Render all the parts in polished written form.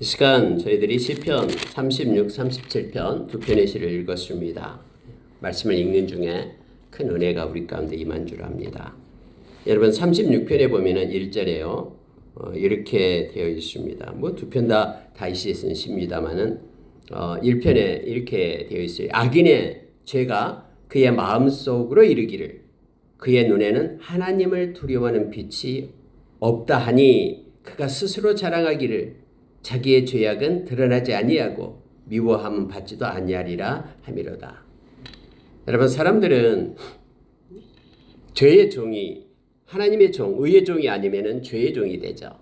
이 시간 저희들이 시편 36, 37편 두 편의 시를 읽었습니다. 말씀을 읽는 중에 큰 은혜가 우리 가운데 임한 줄 압니다. 여러분 36편에 보면은 1절에요. 이렇게 되어 있습니다. 뭐 두 편 다 다윗이 쓴 시입니다만은 1편에 이렇게 되어 있어요. 악인의 죄가 그의 마음속으로 이르기를 그의 눈에는 하나님을 두려워하는 빛이 없다 하니 그가 스스로 자랑하기를 자기의 죄악은 드러나지 아니하고 미워함은 받지도 아니하리라 하미로다. 여러분 사람들은 죄의 종이 하나님의 종, 의의 종이 아니면은 죄의 종이 되죠.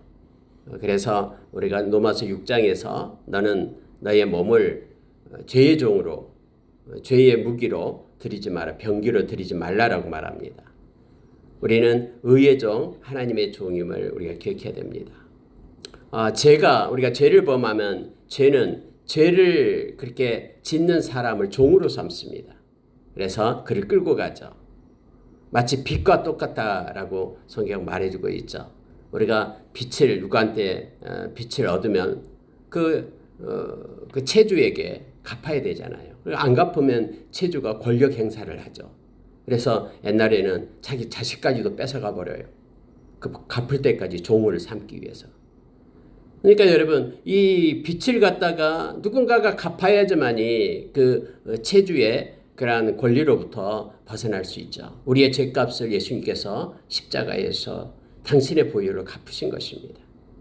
그래서 우리가 로마서 6장에서 너는 너의 몸을 죄의 종으로 죄의 무기로 드리지 마라, 병기로 드리지 말라라고 말합니다. 우리는 의의 종, 하나님의 종임을 우리가 기억해야 됩니다. 우리가 죄를 범하면 죄는 죄를 그렇게 짓는 사람을 종으로 삼습니다. 그래서 그를 끌고 가죠. 마치 빛과 똑같다라고 성경 말해주고 있죠. 우리가 빛을 누구한테 빛을 얻으면 그 체주에게 갚아야 되잖아요. 안 갚으면 체주가 권력 행사를 하죠. 그래서 옛날에는 자기 자식까지도 뺏어가 버려요. 그 갚을 때까지 종을 삼기 위해서. 그러니까 여러분 이 빛을 갖다가 누군가가 갚아야지만이 그 체주의 그러한 권리로부터 벗어날 수 있죠. 우리의 죄값을 예수님께서 십자가에서 당신의 보혈로 갚으신 것입니다.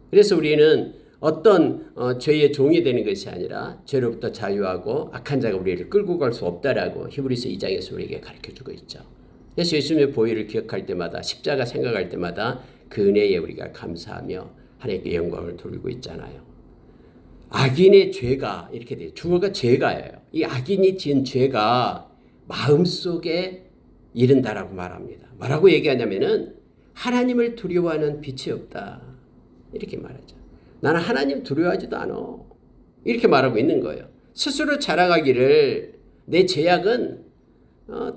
그래서 우리는 어떤 죄의 종이 되는 것이 아니라 죄로부터 자유하고 악한 자가 우리를 끌고 갈 수 없다라고 히브리서 2장에서 우리에게 가르쳐주고 있죠. 그래서 예수님의 보혈을 기억할 때마다 십자가 생각할 때마다 그 은혜에 우리가 감사하며 하나님께 영광을 돌리고 있잖아요. 악인의 죄가 이렇게 돼요. 주어가 죄가예요. 이 악인이 지은 죄가 마음속에 이른다라고 말합니다. 뭐라고 얘기하냐면은 하나님을 두려워하는 빛이 없다. 이렇게 말하죠. 나는 하나님 두려워하지도 않아. 이렇게 말하고 있는 거예요. 스스로 자랑하기를 내 죄악은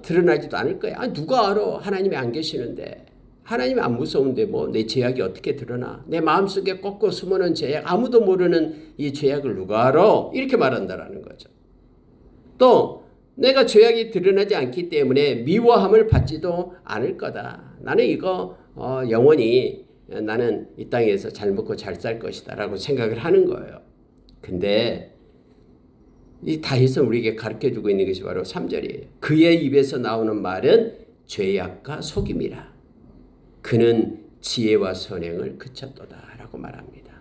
드러나지도 않을 거야. 누가 알아? 하나님이 안 계시는데. 하나님이 안 무서운데 뭐 내 죄악이 어떻게 드러나? 내 마음속에 꺾고 숨어놓은 죄악, 아무도 모르는 이 죄악을 누가 알아? 이렇게 말한다라는 거죠. 또 내가 죄악이 드러나지 않기 때문에 미워함을 받지도 않을 거다. 나는 이거 영원히 나는 이 땅에서 잘 먹고 잘 살 것이다 라고 생각을 하는 거예요. 근데 이 다윗은 우리에게 가르쳐주고 있는 것이 바로 3절이에요. 그의 입에서 나오는 말은 죄악과 속임이라. 그는 지혜와 선행을 그쳤도다 라고 말합니다.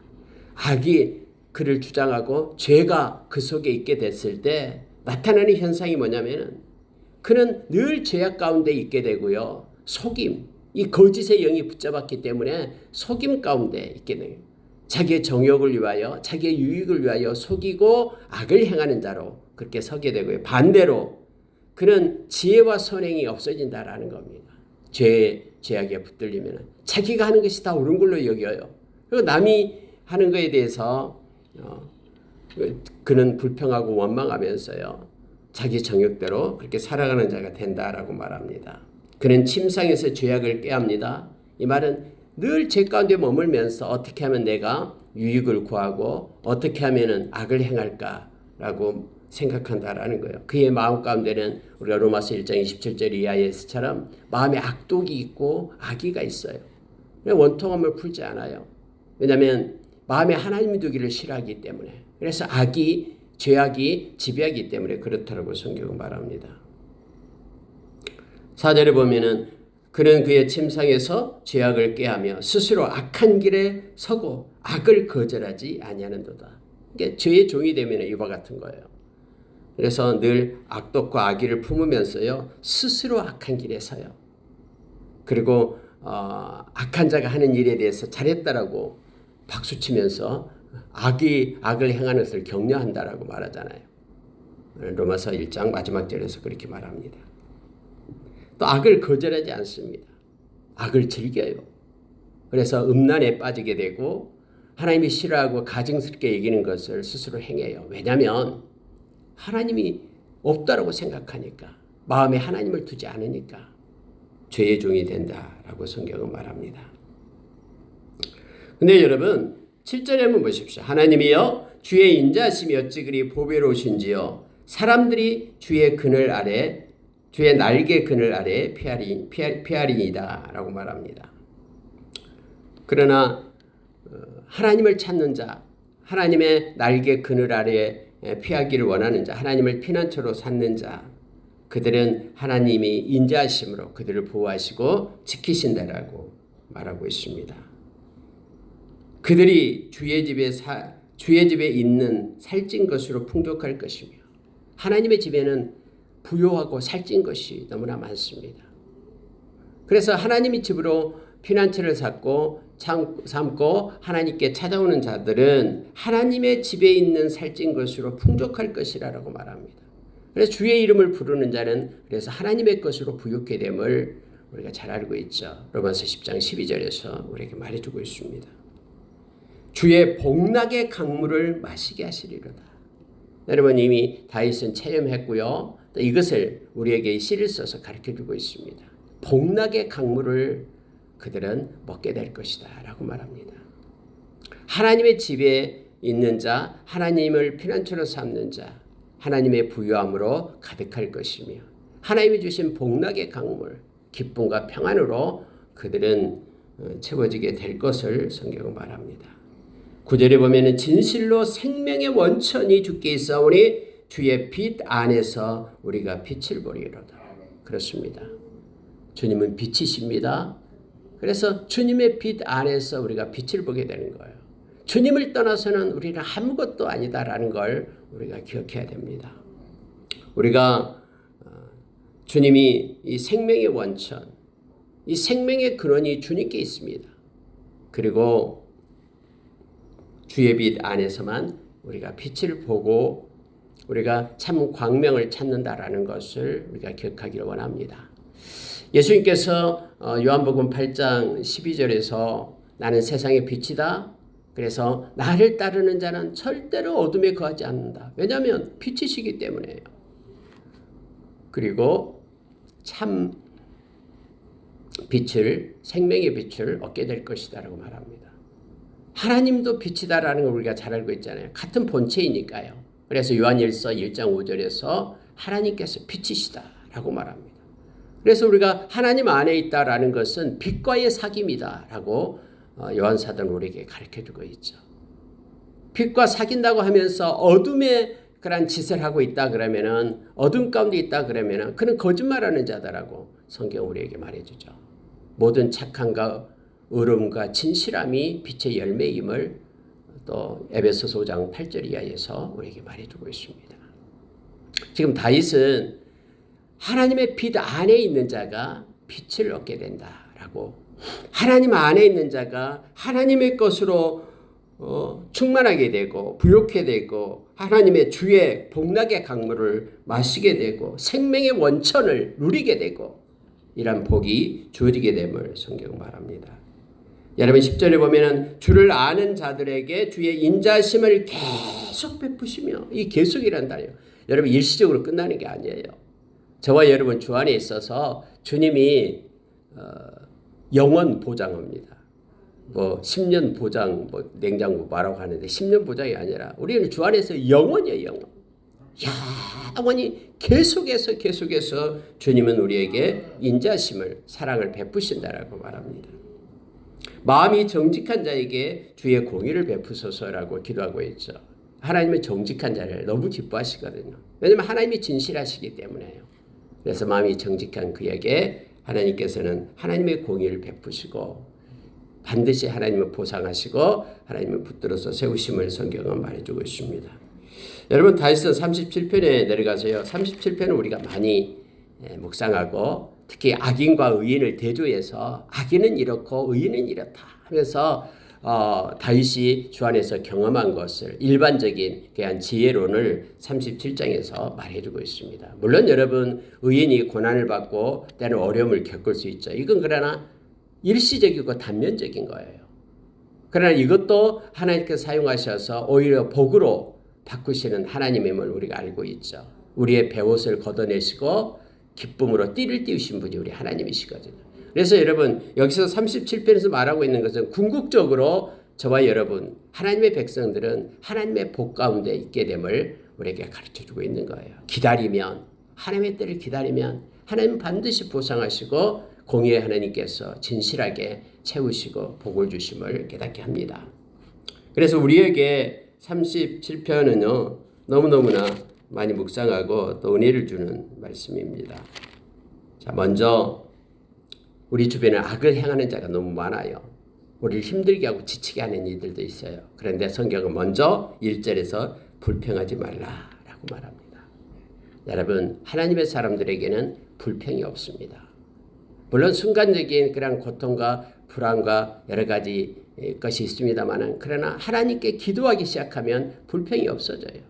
악이 그를 주장하고 죄가 그 속에 있게 됐을 때 나타나는 현상이 뭐냐면은 그는 늘 죄악 가운데 있게 되고요. 속임, 이 거짓의 영이 붙잡았기 때문에 속임 가운데 있게 돼요. 자기의 정욕을 위하여 자기의 유익을 위하여 속이고 악을 행하는 자로 그렇게 서게 되고요. 반대로 그는 지혜와 선행이 없어진다라는 겁니다. 죄악에 붙들리면 자기가 하는 것이 다 옳은 걸로 여겨요. 그리고 남이 하는 것에 대해서 그는 불평하고 원망하면서요. 자기 정욕대로 그렇게 살아가는 자가 된다라고 말합니다. 그는 침상에서 죄악을 꾀합니다. 이 말은 늘 죄 가운데 머물면서 어떻게 하면 내가 유익을 구하고 어떻게 하면 악을 행할까라고 생각한다라는 거예요. 그의 마음 가운데는 우리가 로마서 1장 27절 이하에서처럼 마음에 악독이 있고 악의가 있어요. 원통함을 풀지 않아요. 왜냐하면 마음에 하나님이 두기를 싫어하기 때문에. 그래서 죄악이 지배하기 때문에 그렇다고 성경은 말합니다. 4절에 보면은 그는 그의 침상에서 죄악을 꾀하며 스스로 악한 길에 서고 악을 거절하지 아니하는도다. 그러니까 죄의 종이 되면 이와 같은 거예요. 그래서 늘 악독과 악의를 품으면서요. 스스로 악한 길에 서요. 그리고 악한 자가 하는 일에 대해서 잘했다라고 박수치면서 악을 행하는 것을 격려한다라고 말하잖아요. 로마서 1장 마지막 절에서 그렇게 말합니다. 또 악을 거절하지 않습니다. 악을 즐겨요. 그래서 음란에 빠지게 되고 하나님이 싫어하고 가증스럽게 여기는 것을 스스로 행해요. 왜냐하면 하나님이 없다라고 생각하니까 마음에 하나님을 두지 않으니까 죄의 종이 된다라고 성경은 말합니다. 근데 여러분 7절에 한번 보십시오. 하나님이여 주의 인자하심이 어찌 그리 보배로우신지요. 사람들이 주의 그늘 아래 주의 날개 그늘 아래 피하리이다 라고 말합니다. 그러나 하나님을 찾는 자, 하나님의 날개 그늘 아래 피하기를 원하는 자, 하나님을 피난처로 삼는 자, 그들은 하나님이 인자하심으로 그들을 보호하시고 지키신다라고 말하고 있습니다. 그들이 주의 집에 있는 살찐 것으로 풍족할 것이며 하나님의 집에는 부요하고 살찐 것이 너무나 많습니다. 그래서 하나님의 집으로 피난처를 삼고 하나님께 찾아오는 자들은 하나님의 집에 있는 살찐 것으로 풍족할 것이라고 말합니다. 그래서 주의 이름을 부르는 자는 그래서 하나님의 것으로 부욕해 됨을 우리가 잘 알고 있죠. 로마서 10장 12절에서 우리에게 말해주고 있습니다. 주의 복락의 강물을 마시게 하시리로다. 여러분 이미 다윗은 체험했고요. 또 이것을 우리에게 시를 써서 가르쳐주고 있습니다. 복락의 강물을 그들은 먹게 될 것이다 라고 말합니다. 하나님의 집에 있는 자, 하나님을 피난처로 삼는 자, 하나님의 부유함으로 가득할 것이며 하나님이 주신 복락의 강물, 기쁨과 평안으로 그들은 채워지게 될 것을 성경은 말합니다. 9절에 보면 진실로 생명의 원천이 주께 있사오니 주의 빛 안에서 우리가 빛을 보리로다. 그렇습니다. 주님은 빛이십니다. 그래서 주님의 빛 안에서 우리가 빛을 보게 되는 거예요. 주님을 떠나서는 우리는 아무것도 아니다라는 걸 우리가 기억해야 됩니다. 우리가 주님이 이 생명의 원천, 이 생명의 근원이 주님께 있습니다. 그리고 주의 빛 안에서만 우리가 빛을 보고 우리가 참 광명을 찾는다라는 것을 우리가 기억하기를 원합니다. 예수님께서 요한복음 8장 12절에서 나는 세상의 빛이다. 그래서 나를 따르는 자는 절대로 어둠에 거하지 않는다. 왜냐하면 빛이시기 때문에요. 그리고 참 빛을, 생명의 빛을 얻게 될 것이다 라고 말합니다. 하나님도 빛이다라는 걸 우리가 잘 알고 있잖아요. 같은 본체이니까요. 그래서 요한일서 1장 5절에서 하나님께서 빛이시다라고 말합니다. 그래서 우리가 하나님 안에 있다라는 것은 빛과의 사귐이다라고 요한사도는 우리에게 가르쳐주고 있죠. 빛과 사귄다고 하면서 어둠에 그런 짓을 하고 있다 그러면은 어둠 가운데 있다 그러면은 그는 거짓말하는 자다라고 성경 우리에게 말해주죠. 모든 착함과 의로움과 진실함이 빛의 열매임을 또 에베소서 5장 8절 이하에서 우리에게 말해주고 있습니다. 지금 다윗은 하나님의 빛 안에 있는 자가 빛을 얻게 된다라고, 하나님 안에 있는 자가 하나님의 것으로 충만하게 되고 부욕해 되고 하나님의 주의 복락의 강물을 마시게 되고 생명의 원천을 누리게 되고 이런 복이 주어지게 됨을 성경은 말합니다. 여러분 10절에 보면은 주를 아는 자들에게 주의 인자심을 계속 베푸시며, 이 계속이란 단어예요. 여러분 일시적으로 끝나는 게 아니에요. 저와 여러분 주 안에 있어서 주님이 영원 보장합니다. 뭐 10년 보장, 뭐 냉장고 뭐라고 하는데 10년 보장이 아니라 우리는 주 안에서 영원이에요. 영원. 영원히 계속해서 주님은 우리에게 인자심을, 사랑을 베푸신다라고 말합니다. 마음이 정직한 자에게 주의 공의를 베푸소서라고 기도하고 있죠. 하나님은 정직한 자를 너무 기뻐하시거든요. 왜냐하면 하나님이 진실하시기 때문에요. 그래서 마음이 정직한 그에게 하나님께서는 하나님의 공의를 베푸시고 반드시 하나님을 보상하시고 하나님을 붙들어서 세우심을 성경은 말해주고 있습니다. 여러분 다윗은 37편에 내려가서요. 37편은 우리가 많이 묵상하고 특히 악인과 의인을 대조해서 악인은 이렇고 의인은 이렇다 하면서 다윗이 주 안에서 경험한 것을 일반적인 그냥 지혜론을 37장에서 말해주고 있습니다. 물론 여러분 의인이 고난을 받고 때는 어려움을 겪을 수 있죠. 이건 그러나 일시적이고 단면적인 거예요. 그러나 이것도 하나님께서 사용하셔서 오히려 복으로 바꾸시는 하나님임을 우리가 알고 있죠. 우리의 베옷을 걷어내시고 기쁨으로 띠를 띄우신 분이 우리 하나님이시거든요. 그래서 여러분 여기서 37편에서 말하고 있는 것은 궁극적으로 저와 여러분 하나님의 백성들은 하나님의 복 가운데 있게 됨을 우리에게 가르쳐주고 있는 거예요. 기다리면 하나님의 때를 기다리면 하나님은 반드시 보상하시고 공의의 하나님께서 진실하게 채우시고 복을 주심을 깨닫게 합니다. 그래서 우리에게 37편은요 너무너무나 많이 묵상하고 또 은혜를 주는 말씀입니다. 자, 먼저 우리 주변에 악을 행하는 자가 너무 많아요. 우리를 힘들게 하고 지치게 하는 이들도 있어요. 그런데 성경은 먼저 1절에서 불평하지 말라라고 말합니다. 여러분 하나님의 사람들에게는 불평이 없습니다. 물론 순간적인 그런 고통과 불안과 여러 가지 것이 있습니다만 그러나 하나님께 기도하기 시작하면 불평이 없어져요.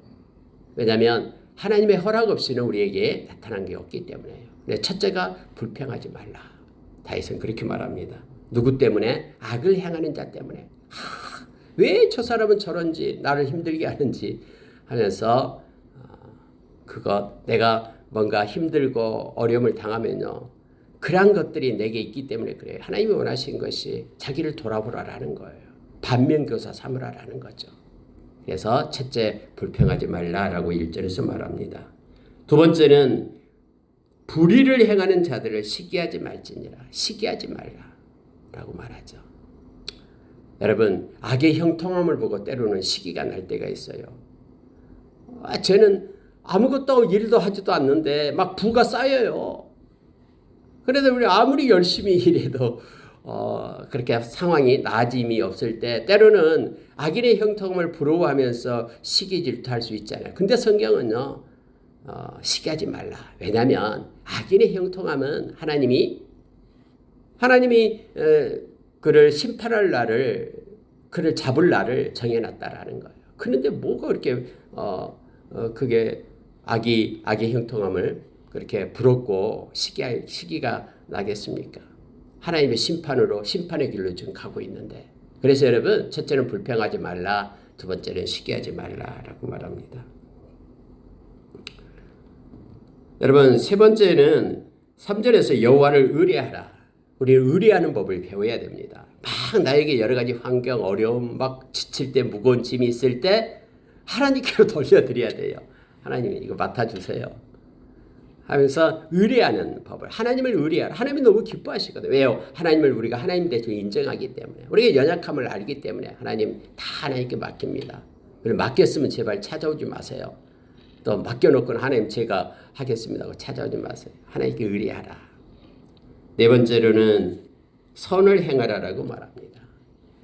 왜냐하면 하나님의 허락 없이는 우리에게 나타난 게 없기 때문에요. 첫째가 불평하지 말라. 다윗은 그렇게 말합니다. 누구 때문에? 악을 행하는 자 때문에. 왜 저 사람은 저런지 나를 힘들게 하는지 하면서 그것 내가 뭔가 힘들고 어려움을 당하면요. 그러한 것들이 내게 있기 때문에 그래요. 하나님이 원하신 것이 자기를 돌아보라라는 거예요. 반면교사 삼으라라는 거죠. 그래서 첫째 불평하지 말라라고 1절에서 말합니다. 두 번째는 불의를 행하는 자들을 시기하지 말지니라. 시기하지 말라라고 말하죠. 여러분 악의 형통함을 보고 때로는 시기가 날 때가 있어요. 쟤는 아무것도 일도 하지도 않는데 막 부가 쌓여요. 그래도 우리 아무리 열심히 일해도 그렇게 상황이 나아짐이 없을 때 때로는 악인의 형통함을 부러워하면서 시기 질투할 수 있잖아요. 근데 성경은요 시기하지 말라. 왜냐하면 악인의 형통함은 하나님이 그를 심판할 날을 그를 잡을 날을 정해놨다라는 거예요. 그런데 뭐가 그렇게 그게 악의 형통함을 그렇게 부럽고 시기가 나겠습니까? 하나님의 심판의 길로 지금 가고 있는데. 그래서 여러분 첫째는 불평하지 말라. 두 번째는 시기하지 말라라고 말합니다. 여러분 세 번째는 3절에서 여호와를 의뢰하라. 우리는 의뢰하는 법을 배워야 됩니다. 막 나에게 여러 가지 환경, 어려움, 막 지칠 때 무거운 짐이 있을 때 하나님께로 돌려드려야 돼요. 하나님 이거 맡아주세요. 하면서 의뢰하는 법을 하나님을 의뢰하라. 하나님이 너무 기뻐하시거든요. 왜요? 하나님을 우리가 하나님 대신 인정하기 때문에 우리가 연약함을 알기 때문에 하나님 다 하나님께 맡깁니다. 그리고 맡겼으면 제발 찾아오지 마세요. 또 맡겨놓고는 하나님 제가 하겠습니다 하고 찾아오지 마세요. 하나님께 의뢰하라. 네 번째로는 선을 행하라라고 말합니다.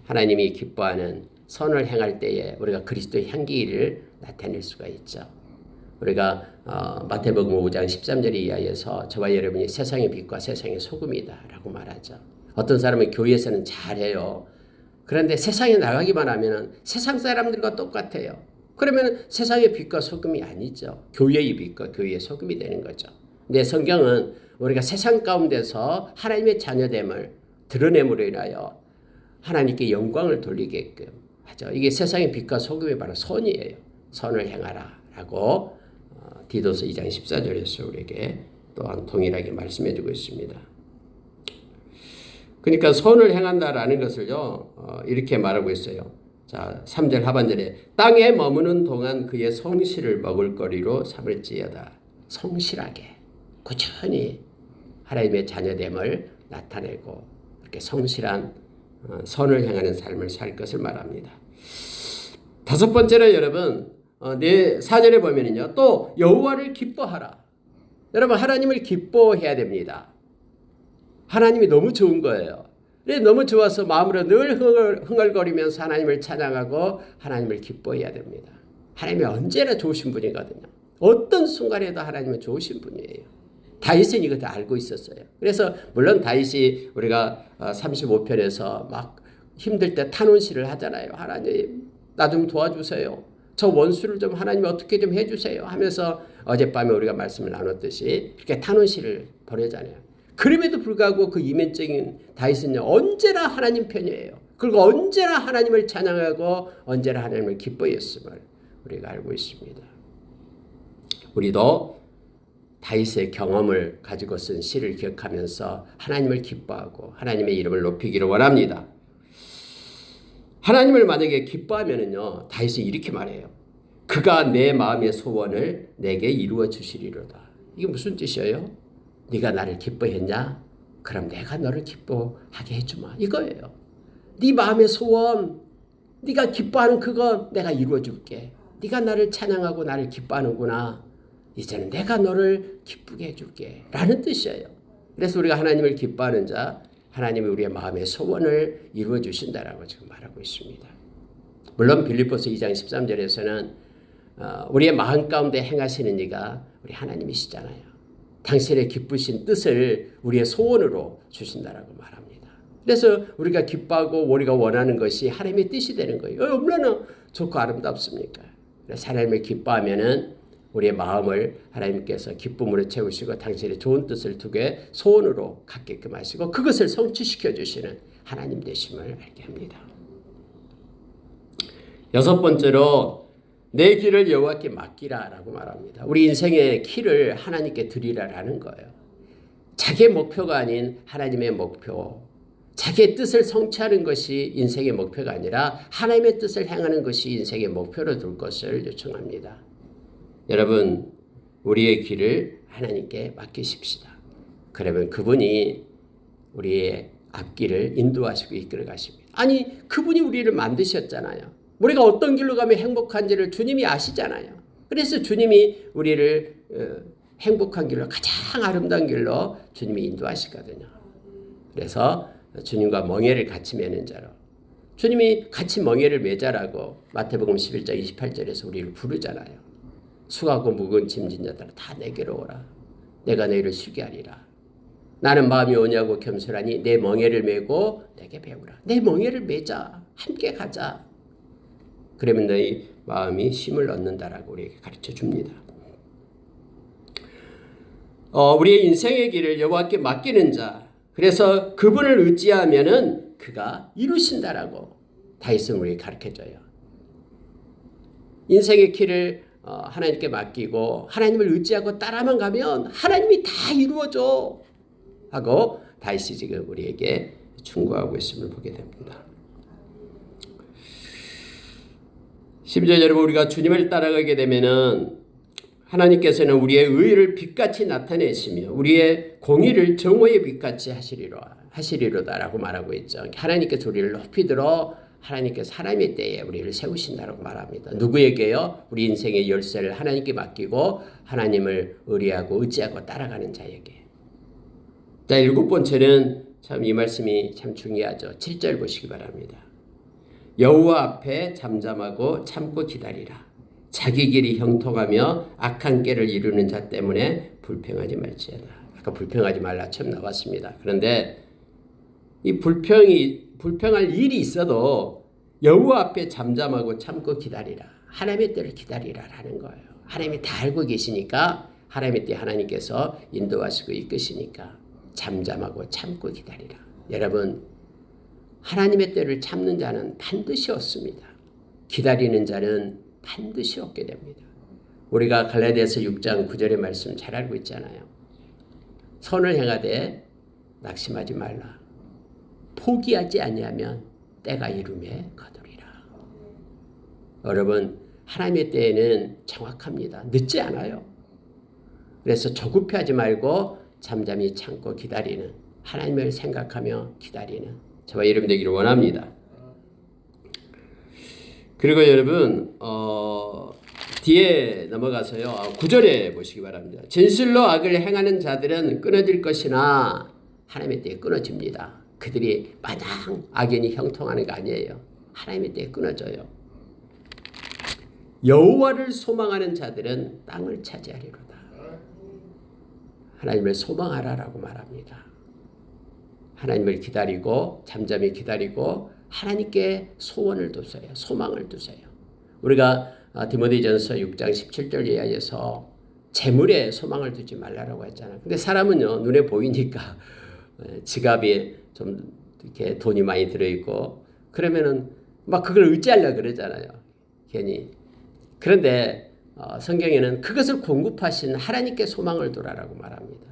하나님이 기뻐하는 선을 행할 때에 우리가 그리스도의 향기를 나타낼 수가 있죠. 우리가 마태복음 5장 13절에 이하여서 저와 여러분이 세상의 빛과 세상의 소금이다 라고 말하죠. 어떤 사람은 교회에서는 잘해요. 그런데 세상에 나가기만 하면 세상 사람들과 똑같아요. 그러면 세상의 빛과 소금이 아니죠. 교회의 빛과 교회의 소금이 되는 거죠. 근데 성경은 우리가 세상 가운데서 하나님의 자녀됨을 드러냄으로 인하여 하나님께 영광을 돌리게끔 하죠. 이게 세상의 빛과 소금이 바로 선이에요. 선을 행하라 라고 디도서 2장 14절에서 우리에게 또한 동일하게 말씀해 주고 있습니다. 그러니까 선을 행한다라는 것을요 이렇게 말하고 있어요. 자 3절 하반절에 땅에 머무는 동안 그의 성실을 먹을거리로 삼을지어다. 성실하게 꾸준히 하나님의 자녀됨을 나타내고 이렇게 성실한 선을 행하는 삶을 살 것을 말합니다. 다섯 번째로 여러분 4절에 보면은요 또 여호와를 기뻐하라. 여러분 하나님을 기뻐해야 됩니다. 하나님이 너무 좋은 거예요. 너무 좋아서 마음으로 늘 흥얼거리면서 하나님을 찬양하고 하나님을 기뻐해야 됩니다. 하나님이 언제나 좋으신 분이거든요. 어떤 순간에도 하나님은 좋으신 분이에요. 다윗은 이거 다 알고 있었어요. 그래서 물론 다윗이 우리가 35편에서 막 힘들 때 탄원시를 하잖아요. 하나님 나 좀 도와주세요. 저 원수를 좀 하나님 어떻게 좀 해주세요 하면서 어젯밤에 우리가 말씀을 나눴듯이 이렇게 탄원시를 보내잖아요. 그럼에도 불구하고 그 이면적인 다윗은요 언제나 하나님 편이에요. 그리고 언제나 하나님을 찬양하고 언제나 하나님을 기뻐했음을 우리가 알고 있습니다. 우리도 다윗의 경험을 가지고 쓴 시를 기억하면서 하나님을 기뻐하고 하나님의 이름을 높이기를 원합니다. 하나님을 만약에 기뻐하면은요, 다윗은 이렇게 말해요. 그가 내 마음의 소원을 내게 이루어 주시리로다. 이게 무슨 뜻이에요? 네가 나를 기뻐했냐? 그럼 내가 너를 기뻐하게 해주마. 이거예요. 네 마음의 소원, 네가 기뻐하는 그거 내가 이루어 줄게. 네가 나를 찬양하고 나를 기뻐하는구나. 이제는 내가 너를 기쁘게 해줄게. 라는 뜻이에요. 그래서 우리가 하나님을 기뻐하는 자, 하나님이 우리의 마음의 소원을 이루어 주신다라고 지금 말하고 있습니다. 물론 빌립보서 2장 13절에서는 우리의 마음 가운데 행하시는 이가 우리 하나님이시잖아요. 당신의 기쁘신 뜻을 우리의 소원으로 주신다라고 말합니다. 그래서 우리가 기뻐하고 우리가 원하는 것이 하나님의 뜻이 되는 거예요. 얼마나 좋고 아름답습니까? 그래서 하나님을 기뻐하면은 우리의 마음을 하나님께서 기쁨으로 채우시고 당신의 좋은 뜻을 두게 소원으로 갖게끔 하시고 그것을 성취시켜 주시는 하나님 되심을 알게 합니다. 여섯 번째로 내 길을 여호와께 맡기라라고 말합니다. 우리 인생의 길을 하나님께 드리라라는 거예요. 자기의 목표가 아닌 하나님의 목표, 자기의 뜻을 성취하는 것이 인생의 목표가 아니라 하나님의 뜻을 행하는 것이 인생의 목표로 둘 것을 요청합니다. 여러분, 우리의 길을 하나님께 맡기십시다. 그러면 그분이 우리의 앞길을 인도하시고 이끌어 가십니다. 아니, 그분이 우리를 만드셨잖아요. 우리가 어떤 길로 가면 행복한지를 주님이 아시잖아요. 그래서 주님이 우리를 행복한 길로, 가장 아름다운 길로 주님이 인도하시거든요. 그래서 주님과 멍에를 같이 매는 자로, 주님이 같이 멍에를 매자라고 마태복음 11장 28절에서 우리를 부르잖아요. 수고하고 무거운 짐진 자들아 다 내게로 오라. 내가 너희를 쉬게 하리라. 나는 마음이 온유하고 겸손하니 내 멍에를 메고 내게 배우라. 내 멍에를 매자. 함께 가자. 그러면 너희 마음이 쉼을 얻는다라고 우리에게 가르쳐 줍니다. 우리의 인생의 길을 여호와께 맡기는 자, 그래서 그분을 의지하면은 그가 이루신다라고 다윗은 우리에게 가르쳐줘요. 인생의 길을 하나님께 맡기고 하나님을 의지하고 따라만 가면 하나님이 다 이루어줘 하고 다윗이 지금 우리에게 충고하고 있음을 보게 됩니다. 심지어 여러분, 우리가 주님을 따라가게 되면은 하나님께서는 우리의 의를 빛같이 나타내시며 우리의 공의를 정오의 빛같이 하시리로다라고 말하고 있죠. 하나님께서 우리를 높이 들어 하나님께서 하나님의 때에 우리를 세우신다라고 말합니다. 누구에게요? 우리 인생의 열쇠를 하나님께 맡기고 하나님을 의뢰하고 의지하고 따라가는 자에게. 자, 일곱 번째는 참 이 말씀이 참 중요하죠. 7절 보시기 바랍니다. 여호와 앞에 잠잠하고 참고 기다리라. 자기 길이 형통하며 악한 꾀를 이루는 자 때문에 불평하지 말지어다. 아까 불평하지 말라 처음 나왔습니다. 그런데 이 불평할 일이 있어도 여호와 앞에 잠잠하고 참고 기다리라. 하나님의 때를 기다리라라는 거예요. 하나님이 다 알고 계시니까 하나님의 때 하나님께서 인도하시고 이끄시니까 잠잠하고 참고 기다리라. 여러분, 하나님의 때를 참는 자는 반드시 얻습니다. 기다리는 자는 반드시 얻게 됩니다. 우리가 갈라디아서 6장 9절의 말씀 잘 알고 있잖아요. 선을 행하되 낙심하지 말라. 포기하지 아니하면 때가 이름에 거두리라. 여러분, 하나님의 때에는 정확합니다. 늦지 않아요. 그래서 조급해하지 말고 잠잠히 참고 기다리는, 하나님을 생각하며 기다리는 저와 여러분 되기를 원합니다. 그리고 여러분 뒤에 넘어가서요 9절에 보시기 바랍니다. 진실로 악을 행하는 자들은 끊어질 것이나 하나님의 때에 끊어집니다. 그들이 마냥 악연이 형통하는 게 아니에요. 하나님의 때에 끊어져요. 여호와를 소망하는 자들은 땅을 차지하리로다. 하나님을 소망하라라고 말합니다. 하나님을 기다리고 잠잠히 기다리고 하나님께 소원을 두세요. 소망을 두세요. 우리가 디모데전서 6장 17절 이하에서 재물에 소망을 두지 말라라고 했잖아요. 근데 사람은요 눈에 보이니까 지갑에 좀 이렇게 돈이 많이 들어있고 그러면은 막 그걸 의지하려고 그러잖아요. 괜히. 그런데 성경에는 그것을 공급하신 하나님께 소망을 두라라고 말합니다.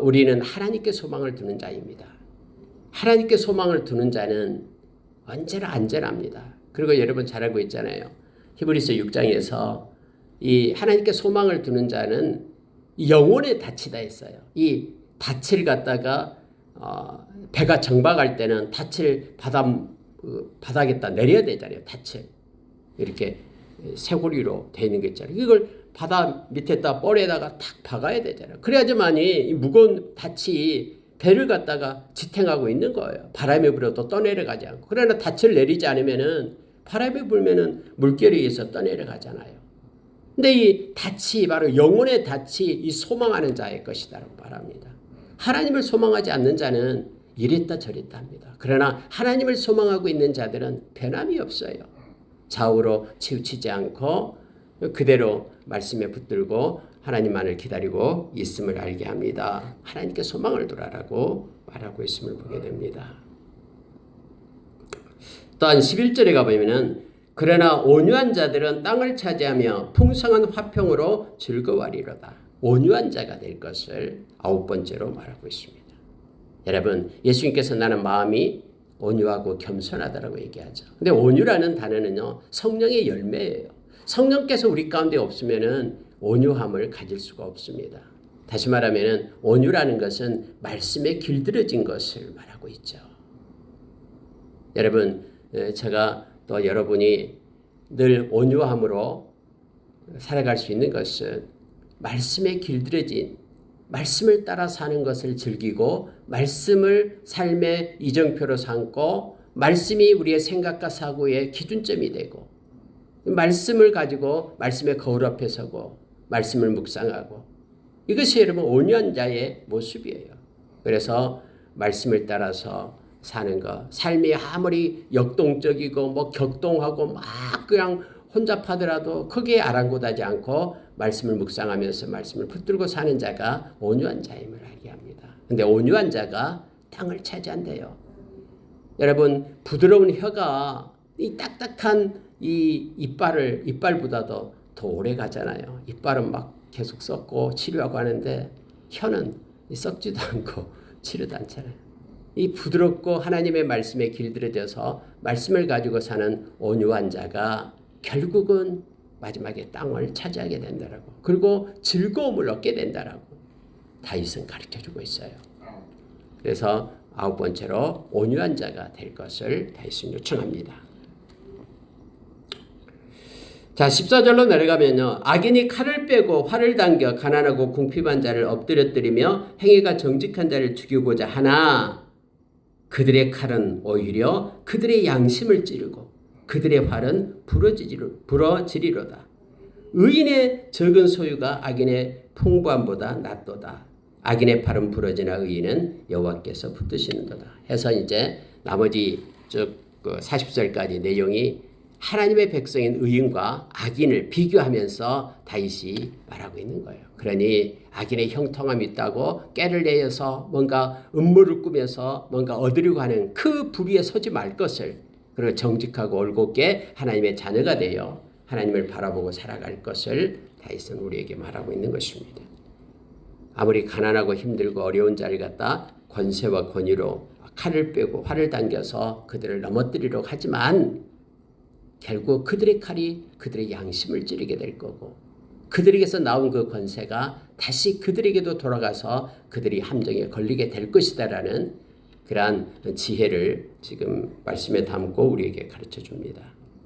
우리는 하나님께 소망을 두는 자입니다. 하나님께 소망을 두는 자는 언제나 안전합니다. 그리고 여러분 잘 알고 있잖아요. 히브리서 6장에서 이 하나님께 소망을 두는 자는 영혼의 닻이다 했어요. 이 닻을 갖다가 배가 정박할 때는 닻을 바닥에다 내려야 되잖아요. 닻을 이렇게 쇠고리로 되어 있는 게 있잖아요. 이걸 바다 밑에다 뻘에다가 탁 박아야 되잖아요. 그래야지만이 이 무거운 닻이 배를 갖다가 지탱하고 있는 거예요. 바람이 불어도 떠내려가지 않고. 그러나 닻을 내리지 않으면은 바람이 불면은 물결에 의해서 떠내려가잖아요. 근데 이 닻이 바로 영혼의 닻이 이 소망하는 자의 것이다라고 말합니다. 하나님을 소망하지 않는 자는 이랬다 저랬다 합니다. 그러나 하나님을 소망하고 있는 자들은 변함이 없어요. 좌우로 치우치지 않고 그대로 말씀에 붙들고 하나님만을 기다리고 있음을 알게 합니다. 하나님께 소망을 두라라고 말하고 있음을 보게 됩니다. 또한 11절에 가보면은 그러나 온유한 자들은 땅을 차지하며 풍성한 화평으로 즐거워하리로다. 온유한 자가 될 것을 9번째로 말하고 있습니다. 여러분, 예수님께서 나는 마음이 온유하고 겸손하다라고 얘기하죠. 근데 온유라는 단어는요, 성령의 열매예요. 성령께서 우리 가운데 없으면은 온유함을 가질 수가 없습니다. 다시 말하면은 온유라는 것은 말씀에 길들여진 것을 말하고 있죠. 여러분, 제가 또 여러분이 늘 온유함으로 살아갈 수 있는 것은 말씀에 길들여진 말씀을 따라 사는 것을 즐기고 말씀을 삶의 이정표로 삼고 말씀이 우리의 생각과 사고의 기준점이 되고 말씀을 가지고 말씀의 거울 앞에 서고 말씀을 묵상하고 이것이 여러분 온유한 자의 모습이에요. 그래서 말씀을 따라서 사는 것, 삶이 아무리 역동적이고 뭐 격동하고 막 그냥 혼잡하더라도 크게 아랑곳하지 않고 말씀을 묵상하면서 말씀을 붙들고 사는 자가 온유한 자임을 알게 합니다. 근데 온유한 자가 땅을 차지한대요. 여러분, 부드러운 혀가 이 딱딱한 이 이빨보다도 더 오래 가잖아요. 이빨은 막 계속 썩고 치료하고 하는데 혀는 썩지도 않고 치료도 않잖아요. 이 부드럽고 하나님의 말씀에 길들여져서 말씀을 가지고 사는 온유한 자가 결국은 마지막에 땅을 차지하게 된다라고. 그리고 즐거움을 얻게 된다라고 다윗은 가르쳐주고 있어요. 그래서 9번째로 온유한 자가 될 것을 다윗은 요청합니다. 자, 14절로 내려가면요. 악인이 칼을 빼고 활을 당겨 가난하고 궁핍한 자를 엎드려뜨리며 행위가 정직한 자를 죽이고자 하나 그들의 칼은 오히려 그들의 양심을 찌르고 그들의 활은 부러지리로다. 의인의 적은 소유가 악인의 풍부함보다 낫도다. 악인의 팔은 부러지나 의인은 여호와께서 붙드시는도다. 해서 이제 나머지 쭉 40절까지 내용이 하나님의 백성인 의인과 악인을 비교하면서 다윗이 말하고 있는 거예요. 그러니 악인의 형통함이 있다고 깨를 내어서 뭔가 음모를 꾸며서 뭔가 얻으려고 하는 그 부리에 서지 말 것을, 그리고 정직하고 올곧게 하나님의 자녀가 되어 하나님을 바라보고 살아갈 것을 다윗은 우리에게 말하고 있는 것입니다. 아무리 가난하고 힘들고 어려운 자를 갖다 권세와 권위로 칼을 빼고 활을 당겨서 그들을 넘어뜨리려고 하지만 결국 그들의 칼이 그들의 양심을 찌르게 될 거고 그들에게서 나온 그 권세가 다시 그들에게도 돌아가서 그들이 함정에 걸리게 될 것이다라는 그러한 지혜를 지금 말씀에 담고 우리에게 가르쳐 줍니다.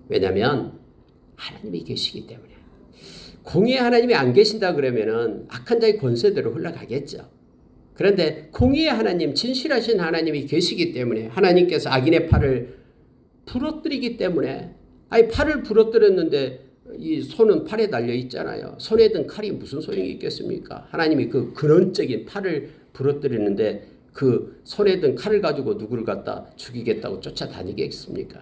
왜냐하면 하나님이 계시기 때문에. 공의의 하나님이 안 계신다 그러면은 악한 자의 권세대로 흘러가겠죠. 그런데 공의의 하나님, 진실하신 하나님이 계시기 때문에 하나님께서 악인의 팔을 부러뜨리기 때문에, 아니 팔을 부러뜨렸는데 이 손은 팔에 달려 있잖아요. 손에 든 칼이 무슨 소용이 있겠습니까? 하나님이 그 근원적인 팔을 부러뜨리는데 그 손에 든 칼을 가지고 누구를 갖다 죽이겠다고 쫓아다니겠습니까?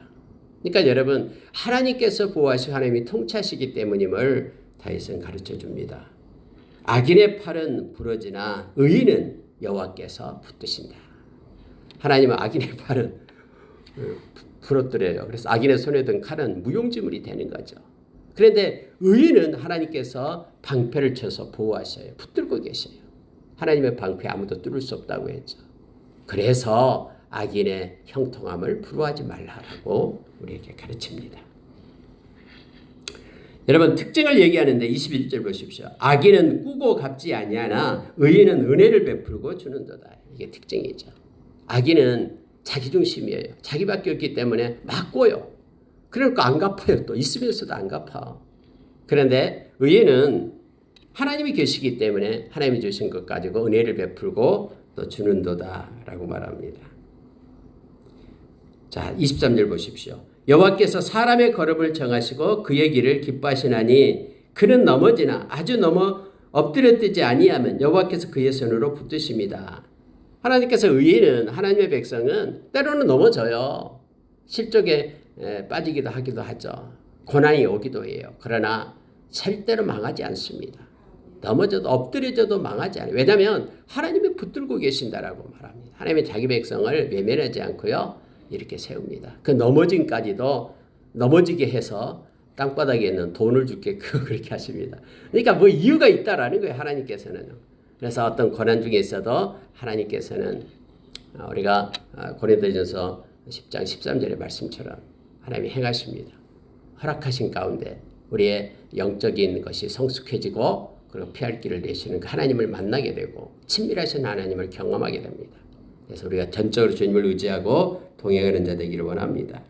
그러니까 여러분, 하나님께서 보호하시고 하나님이 통치하시기 때문임을 다윗은 가르쳐 줍니다. 악인의 팔은 부러지나 의인은 여호와께서 붙드신다. 하나님은 악인의 팔은 부러뜨려요. 그래서 악인의 손에 든 칼은 무용지물이 되는 거죠. 그런데 의인은 하나님께서 방패를 쳐서 보호하셔요. 붙들고 계셔요. 하나님의 방패 아무도 뚫을 수 없다고 했죠. 그래서 악인의 형통함을 부러워하지 말라라고 우리에게 가르칩니다. 여러분 특징을 얘기하는데 21절 보십시오. 악인은 꾸고 갚지 아니하나 의인은 은혜를 베풀고 주는도다. 이게 특징이죠. 악인은 자기중심이에요. 자기밖에 없기 때문에 막 꿔요. 그러니까 안 갚아요. 또 있으면서도 안 갚아. 그런데 의인은 하나님이 계시기 때문에 하나님이 주신 것 가지고 은혜를 베풀고 또 주는도다라고 말합니다. 자, 23절 보십시오. 여호와께서 사람의 걸음을 정하시고 그의 길을 기뻐하시나니 그는 넘어지나 아주 넘어 엎드려 뜨지 아니하면 여호와께서 그의 손으로 붙드십니다. 하나님께서 의인은 하나님의 백성은 때로는 넘어져요. 실족에 빠지기도 하기도 하죠. 고난이 오기도 해요. 그러나 절대로 망하지 않습니다. 넘어져도 엎드려져도 망하지 않아요. 왜냐하면 하나님이 붙들고 계신다라고 말합니다. 하나님의 자기 백성을 외면하지 않고요. 이렇게 세웁니다. 그 넘어짐까지도 넘어지게 해서 땅바닥에 있는 돈을 줄게 그렇게 하십니다. 그러니까 뭐 이유가 있다라는 거예요. 하나님께서는. 그래서 어떤 고난 중에 있어도 하나님께서는 우리가 고린도전서 10장 13절의 말씀처럼 하나님이 행하십니다. 허락하신 가운데 우리의 영적인 것이 성숙해지고 그리고 피할 길을 내시는 그 하나님을 만나게 되고 친밀하신 하나님을 경험하게 됩니다. 그래서 우리가 전적으로 주님을 의지하고 동행하는 자 되기를 원합니다.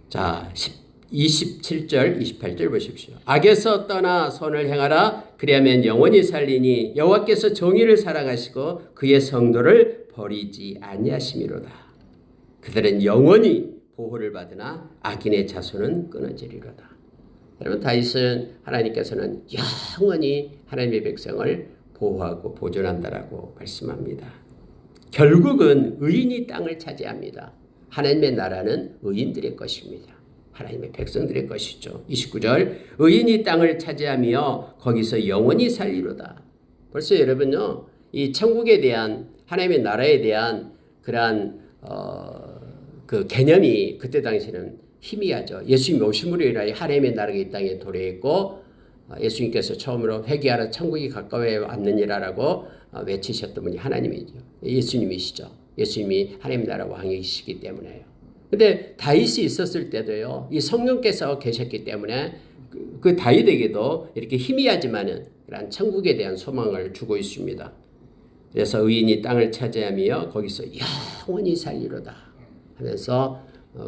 자, 27절, 28절 보십시오. 악에서 떠나 선을 행하라. 그리하면 영원히 살리니 여호와께서 정의를 사랑하시고 그의 성도를 버리지 아니하심이로다. 그들은 영원히 보호를 받으나 악인의 자손은 끊어지리로다. 여러분 다윗은 하나님께서는 영원히 하나님의 백성을 보호하고 보존한다라고 말씀합니다. 결국은 의인이 땅을 차지합니다. 하나님의 나라는 의인들의 것입니다. 하나님의 백성들의 것이죠. 29절 의인이 땅을 차지하며 거기서 영원히 살리로다. 벌써 여러분요 이 천국에 대한 하나님의 나라에 대한 그러한 그 개념이 그때 당시에는 희미하죠. 예수님이 오심으로 인하여 하나님의 나라가 이 땅에 도래했고 예수님께서 처음으로 회개하라 천국이 가까워 왔느니라라고 외치셨던 분이 하나님이죠. 예수님이시죠. 예수님이 하나님 나라 왕이시기 때문에요. 근데 다윗이 있었을 때도요. 이 성령께서 계셨기 때문에 그 다윗에게도 이렇게 희미하지만은 그런 천국에 대한 소망을 주고 있습니다. 그래서 의인이 땅을 차지하며 거기서 영원히 살리로다 하면서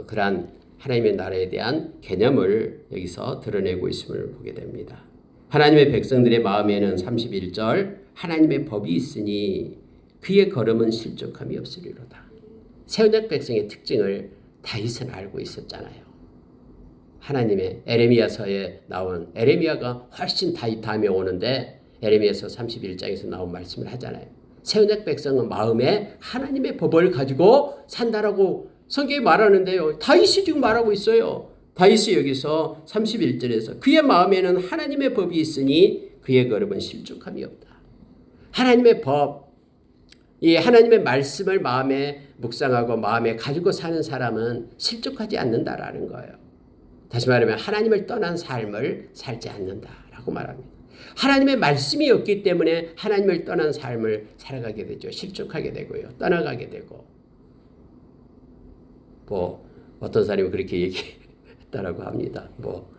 그러한 하나님의 나라에 대한 개념을 여기서 드러내고 있음을 보게 됩니다. 하나님의 백성들의 마음에는 31절 하나님의 법이 있으니 그의 걸음은 실족함이 없으리로다. 새언약 백성의 특징을 다윗은 알고 있었잖아요. 하나님의 에레미야서에 나온 에레미야가 훨씬 다윗 다음에 오는데 에레미야서 31장에서 나온 말씀을 하잖아요. 새언약 백성은 마음에 하나님의 법을 가지고 산다라고 성경이 말하는데요. 다윗이 지금 말하고 있어요. 다윗이 여기서 31절에서 그의 마음에는 하나님의 법이 있으니 그의 걸음은 실족함이 없다. 하나님의 법, 이 하나님의 말씀을 마음에 묵상하고 마음에 가지고 사는 사람은 실족하지 않는다라는 거예요. 다시 말하면 하나님을 떠난 삶을 살지 않는다라고 말합니다. 하나님의 말씀이 없기 때문에 하나님을 떠난 삶을 살아가게 되죠. 실족하게 되고요. 떠나가게 되고. 뭐 어떤 사람이 그렇게 얘기했다라고 합니다. 뭐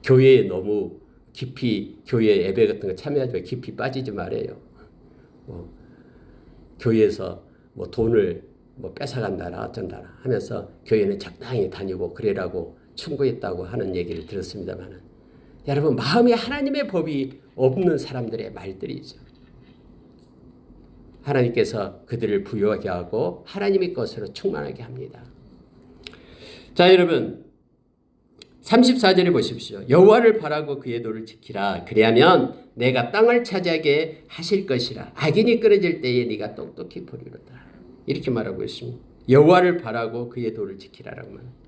교회에 너무 깊이 교회 예배 같은 거 참여하지 마 깊이 빠지지 말아요. 뭐 교회에서 뭐 돈을 뭐 뺏어간다나 어쩐다나 하면서 교회는 적당히 다니고 그래라고 충고했다고 하는 얘기를 들었습니다만은 여러분 마음에 하나님의 법이 없는 사람들의 말들이죠. 하나님께서 그들을 부유하게 하고 하나님의 것으로 충만하게 합니다. 자 여러분 34절에 보십시오. 여호와를 바라고 그의 도를 지키라. 그리하면 내가 땅을 차지하게 하실 것이라. 악인이 끊어질 때에 네가 똑똑히 보리로다. 이렇게 말하고 있습니다. 여호와를 바라고 그의 도를 지키라라고 말합니다.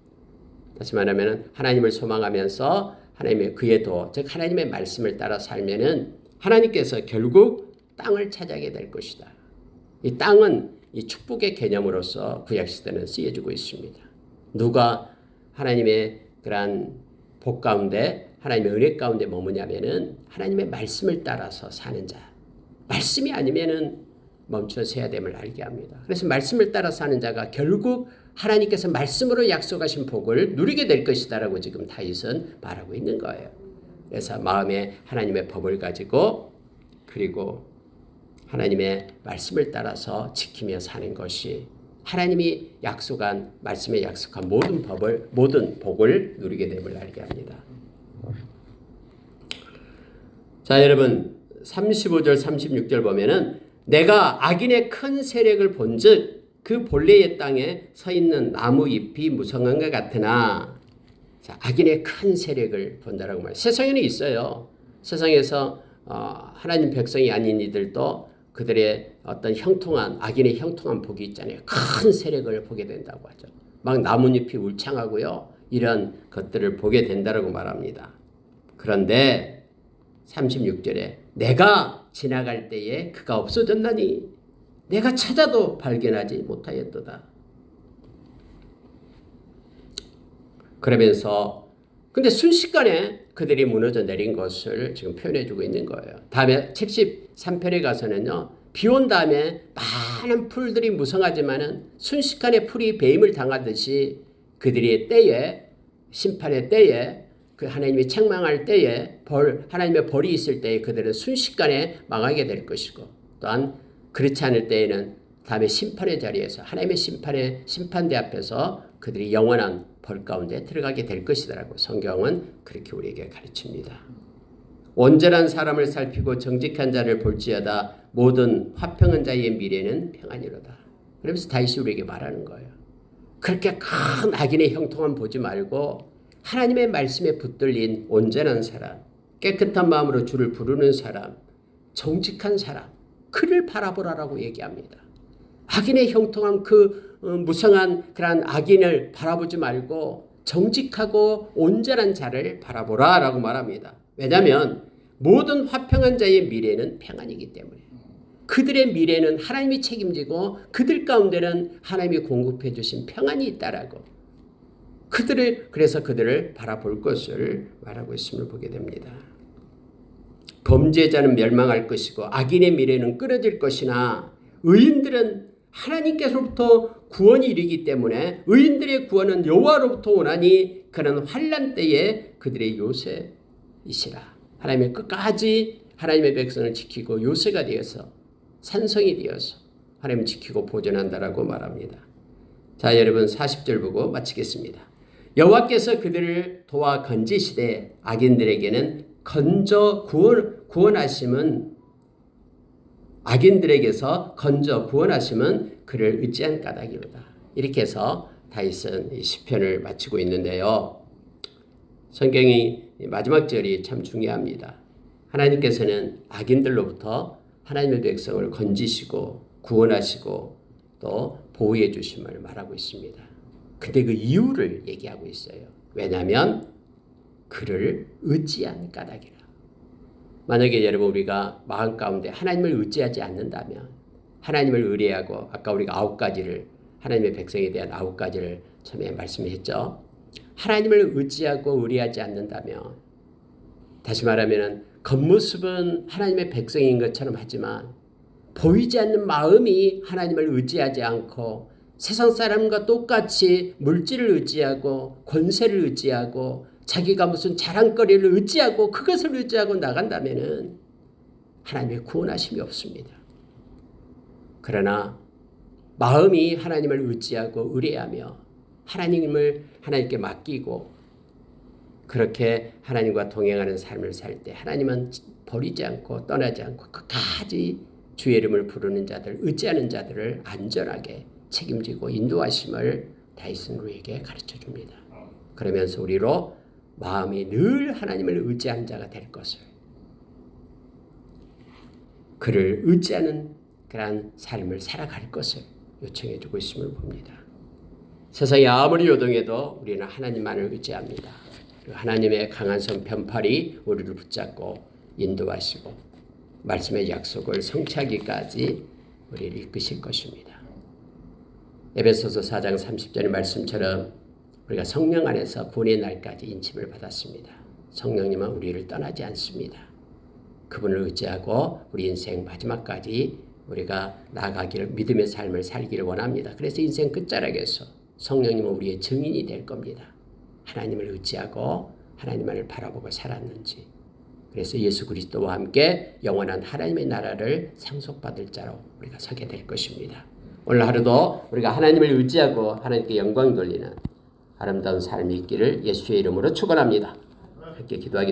다시 말하면 하나님을 소망하면서 하나님의 그의 도, 즉 하나님의 말씀을 따라 살면은 하나님께서 결국 땅을 차지하게 될 것이다. 이 땅은 이 축복의 개념으로서 구약시대는 쓰여지고 있습니다. 누가 하나님의 그러한 복 가운데 하나님의 은혜 가운데 머무냐면은 하나님의 말씀을 따라서 사는 자. 말씀이 아니면은 멈춰 서야 됨을 알게 합니다. 그래서 말씀을 따라 사는 자가 결국 하나님께서 말씀으로 약속하신 복을 누리게 될 것이다라고 지금 다윗은 말하고 있는 거예요. 그래서 마음에 하나님의 법을 가지고 그리고 하나님의 말씀을 따라서 지키며 사는 것이 하나님이 약속한 말씀에 약속한 모든 복을 누리게 됨을 알게 합니다. 자, 여러분 35절 36절 보면은 내가 악인의 큰 세력을 본즉 그 본래의 땅에 서 있는 나무 잎이 무성한 것 같으나, 자, 악인의 큰 세력을 본다라고 말해요. 세상에는 있어요. 세상에서 하나님 백성이 아닌 이들도 그들의 어떤 형통한 악인의 형통한 복이 있잖아요. 큰 세력을 보게 된다고 하죠. 막 나뭇잎이 울창하고요. 이런 것들을 보게 된다라고 말합니다. 그런데 36절에 내가 지나갈 때에 그가 없어졌나니 내가 찾아도 발견하지 못하였도다. 그러면서 근데 순식간에 그들이 무너져 내린 것을 지금 표현해 주고 있는 거예요. 다음에 73편에 가서는요. 비 온 다음에 많은 풀들이 무성하지만은 순식간에 풀이 배임을 당하듯이 그들의 때에 심판의 때에 그 하나님이 책망할 때에 하나님의 벌이 있을 때에 그들은 순식간에 망하게 될 것이고, 또한 그렇지 않을 때에는 다음에 심판의 자리에서 하나님의 심판대 앞에서 그들이 영원한 벌 가운데 들어가게 될 것이다라고 성경은 그렇게 우리에게 가르칩니다. 온전한 사람을 살피고 정직한 자를 볼지어다 모든 화평한 자의 미래는 평안이로다. 그러면서 다윗이 우리에게 말하는 거예요. 그렇게 큰 악인의 형통함 보지 말고 하나님의 말씀에 붙들린 온전한 사람, 깨끗한 마음으로 주를 부르는 사람, 정직한 사람, 그를 바라보라라고 얘기합니다. 악인의 형통한 그 무성한 그러한 악인을 바라보지 말고 정직하고 온전한 자를 바라보라라고 말합니다. 왜냐하면 모든 화평한 자의 미래는 평안이기 때문에 그들의 미래는 하나님이 책임지고 그들 가운데는 하나님이 공급해 주신 평안이 있다라고 그래서 그들을 바라볼 것을 말하고 있음을 보게 됩니다. 범죄자는 멸망할 것이고 악인의 미래는 끊어질 것이나 의인들은 하나님께서부터 구원이 이르기 때문에 의인들의 구원은 여호와로부터 오나니 그는 환난 때에 그들의 요새이시라. 하나님의 끝까지 하나님의 백성을 지키고 요새가 되어서 산성이 되어서 하나님을 지키고 보존한다라고 말합니다. 자, 여러분 40절 보고 마치겠습니다. 여호와께서 그들을 도와 건지시되 악인들에게는 건져 구원하심은 악인들에게서 건져 구원하심은 그를 의지한 까닭이로다. 이렇게 해서 다윗은 이 시편을 마치고 있는데요. 성경이 마지막 절이 참 중요합니다. 하나님께서는 악인들로부터 하나님의 백성을 건지시고 구원하시고 또 보호해 주심을 말하고 있습니다. 근데 그 이유를 얘기하고 있어요. 왜냐하면 그를 의지한 까닭이라. 만약에 여러분 우리가 마음 가운데 하나님을 의지하지 않는다면, 하나님을 의뢰하고 아까 우리가 9가지를 하나님의 백성에 대한 9가지를 처음에 말씀했죠. 하나님을 의지하고 의뢰하지 않는다면, 다시 말하면 겉모습은 하나님의 백성인 것처럼 하지만 보이지 않는 마음이 하나님을 의지하지 않고 세상 사람과 똑같이 물질을 의지하고 권세를 의지하고 자기가 무슨 자랑거리를 의지하고 그것을 의지하고 나간다면은 하나님의 구원하심이 없습니다. 그러나 마음이 하나님을 의지하고 의뢰하며 하나님께 맡기고 그렇게 하나님과 동행하는 삶을 살 때 하나님은 버리지 않고 떠나지 않고 끝까지 주의 이름을 부르는 자들, 의지하는 자들을 안전하게 책임지고 인도하심을 다윗은 우리에게 가르쳐 줍니다. 그러면서 우리로 마음이 늘 하나님을 의지하는 자가 될 것을, 그를 의지하는 그러한 삶을 살아갈 것을 요청해 주고 있음을 봅니다. 세상이 아무리 요동해도 우리는 하나님만을 의지합니다. 그리고 하나님의 강한 손 편팔이 우리를 붙잡고 인도하시고 말씀의 약속을 성취하기까지 우리를 이끄실 것입니다. 에베소서 4장 30절의 말씀처럼 우리가 성령 안에서 구원의 날까지 인침을 받았습니다. 성령님은 우리를 떠나지 않습니다. 그분을 의지하고 우리 인생 마지막까지 우리가 나아가기를 믿음의 삶을 살기를 원합니다. 그래서 인생 끝자락에서 성령님은 우리의 증인이 될 겁니다. 하나님을 의지하고 하나님만을 바라보고 살았는지. 그래서 예수 그리스도와 함께 영원한 하나님의 나라를 상속받을 자로 우리가 서게 될 것입니다. 오늘 하루도 우리가 하나님을 의지하고 하나님께 영광 돌리는 아름다운 삶이 있기를 예수의 이름으로 축원합니다. 함께 기도하겠습니다.